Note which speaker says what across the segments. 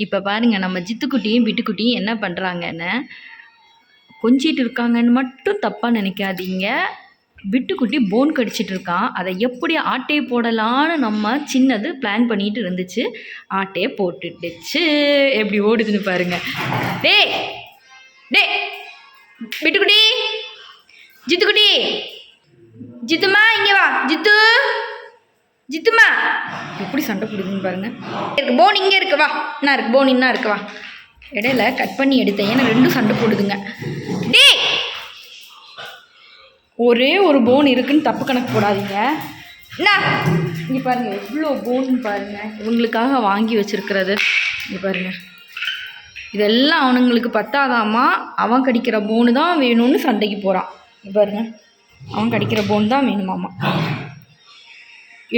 Speaker 1: இப்போ பாருங்கள் நம்ம ஜித்துக்குட்டியும் பிட்டுக்குட்டியும் என்ன பண்ணுறாங்கன்னு, கொஞ்சிட்டு இருக்காங்கன்னு மட்டும் தப்பாக நினைக்காதீங்க. பிட்டுக்குட்டி போன் கடிச்சிட்டு இருக்கான். அதை எப்படி ஆட்டையை போடலான்னு நம்ம சின்னது பிளான் பண்ணிட்டு இருந்துச்சு. ஆட்டையை போட்டுடுச்சு. எப்படி ஓடுதுன்னு பாருங்க. டே டே பிட்டுக்குட்டி, ஜித்துக்குட்டி, ஜித்துமா இங்கே வா. ஜித்துமா எப்படி சண்டை போடுதுன்னு பாருங்க. இருக்கு போன் இங்கே இருக்கு, வா. என்ன இருக்கு போன், என்ன இருக்கு, வா. இடையில கட் பண்ணி எடுத்தேன், ஏன்னா ரெண்டும் சண்டை போடுதுங்க. டே ஒரே ஒரு போன் இருக்குன்னு தப்பு கணக்கு போடாதீங்க. என்ன இங்கே பாருங்கள் எவ்வளோ போன் பாருங்கள், இவங்களுக்காக வாங்கி வச்சுருக்கிறது. இங்கே பாருங்கள், இதெல்லாம் அவனுங்களுக்கு பத்தாதாமா. அவன் கடிக்கிற போனு தான் வேணும்னு சண்டைக்கு போகிறான். இங்கே பாருங்கள், அவன் கடிக்கிற போன் தான் வேணுமாம்மா.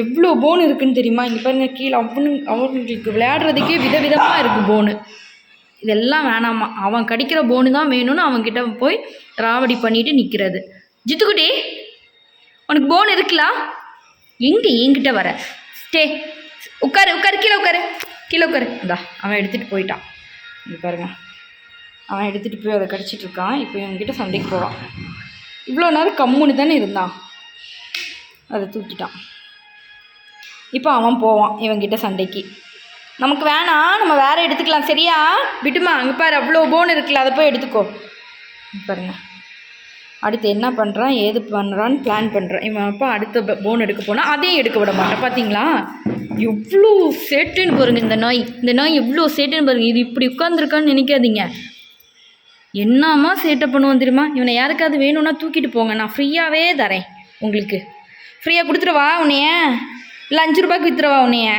Speaker 1: எவ்வளோ போன் இருக்குன்னு தெரியுமா? இங்கே பாருங்கள், கீழே அவனுங்களுக்கு விளையாடுறதுக்கே விதவிதமாக இருக்குது போனு. இதெல்லாம் வேணாமா, அவன் கடிக்கிற போனு தான் வேணும்னு அவன்கிட்ட போய் ராவடி பண்ணிட்டு நிற்கிறது. ஜித்துக்குட்டி, உனக்கு போன் இருக்குல்லா? எங்கே என்கிட்ட வர? ஸ்டே, உட்காரு உட்காரு, கீழே உட்காரு. இந்தா அவன் எடுத்துகிட்டு போயிட்டான். இங்கே பாருங்க, அவன் எடுத்துகிட்டு போய் அதை கடிச்சிட்டு இருக்கான். இப்போ இவங்ககிட்ட சண்டைக்கு போவான். இவ்வளோ நேரம் கம்முன்னு தானே இருந்தான், அதை தூக்கிட்டான். இப்போ அவன் போவான் இவங்கிட்ட சண்டைக்கு. நமக்கு வேணாம், நம்ம வேறு எடுத்துக்கலாம், சரியா? விட்டுமா, அங்கே பாரு அவ்வளோ போன் இருக்குல்ல, அதை போய் எடுத்துக்கோ. பாருங்க, அடுத்து என்ன பண்ணுறான் ஏது பண்ணுறான்னு பிளான் பண்ணுறான். இவன் அப்போ அடுத்த போன் எடுக்க போனால் அதையும் எடுக்க விட மாட்டேன். பார்த்தீங்களா எவ்வளோ சேட்டுன்னு பாருங்க. இந்த நாய் எவ்வளோ சேட்டுன்னு பாருங்கள். இது இப்படி உட்காந்துருக்கான்னு நினைக்காதீங்க. என்னம்மா சேட்டை பண்ணுவோம் தெரியுமா? இவனை யாருக்காவது வேணும்னா தூக்கிட்டு போங்க, நான் ஃப்ரீயாகவே தரேன் உங்களுக்கு. ஃப்ரீயாக கொடுத்துருவா உன்னைய, இல்லை 5 ரூபாய்க்கு விற்றுறவா உன்னைய?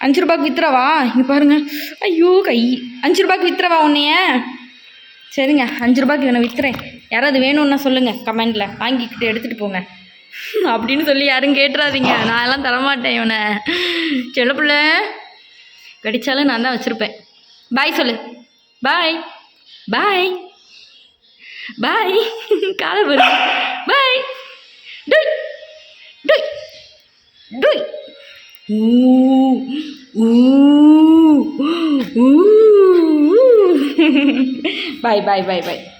Speaker 1: 5 ரூபாய்க்கு விற்றுறவா? இங்கே பாருங்கள், ஐயோ கை. 5 ரூபாய்க்கு விற்றுறவா உன்னைய? சரிங்க, 5 ரூபாய்க்கு இவனை விற்றுறேன். யாராவது வேணும்னா சொல்லுங்கள் கமெண்டில், வாங்கிக்கிட்டு எடுத்துகிட்டு போங்க அப்படின்னு சொல்லி யாரும் கேட்டுறாதீங்க. நான் எல்லாம் தரமாட்டேன் இவனை. செல்ல பிள்ளை கடித்தாலும் நான் தான் வச்சுருப்பேன். பாய் சொல்லு. பாய் பாய் பாய், காலை பாரு. பாய். டொய் டொய் டொய். Bye.